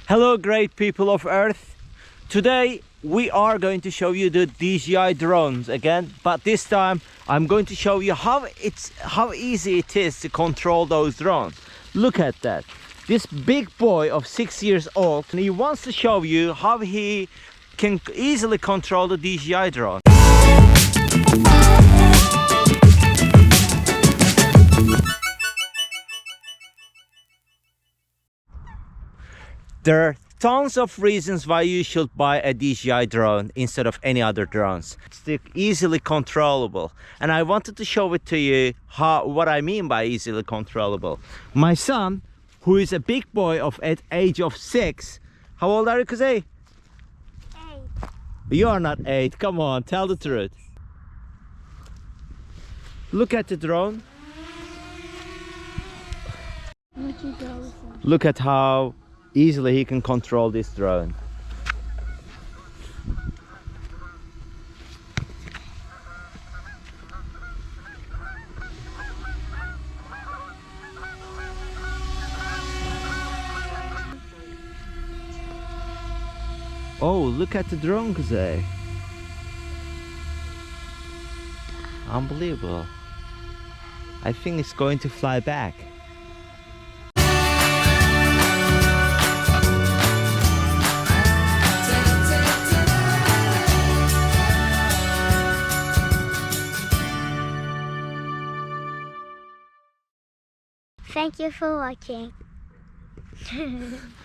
Hello great people of Earth. Today we are going to show you the DJI drones again, but this time I'm going to show you how easy it is to control those drones. Look at that. This big boy of 6 years old, and he wants to show you how he can easily control the DJI drone. There are tons of reasons why you should buy a DJI drone instead of any other drones. It's easily controllable, and I wanted to show it to you what I mean by easily controllable. My son, who is a big boy at age of 6, how old are you, Kuzey? 8. You are not 8. Come on, tell the truth. Look at the drone. Look at how easily he can control this drone. Oh, look at the drone, Kuzey. Unbelievable. I think it's going to fly back. Thank you for watching.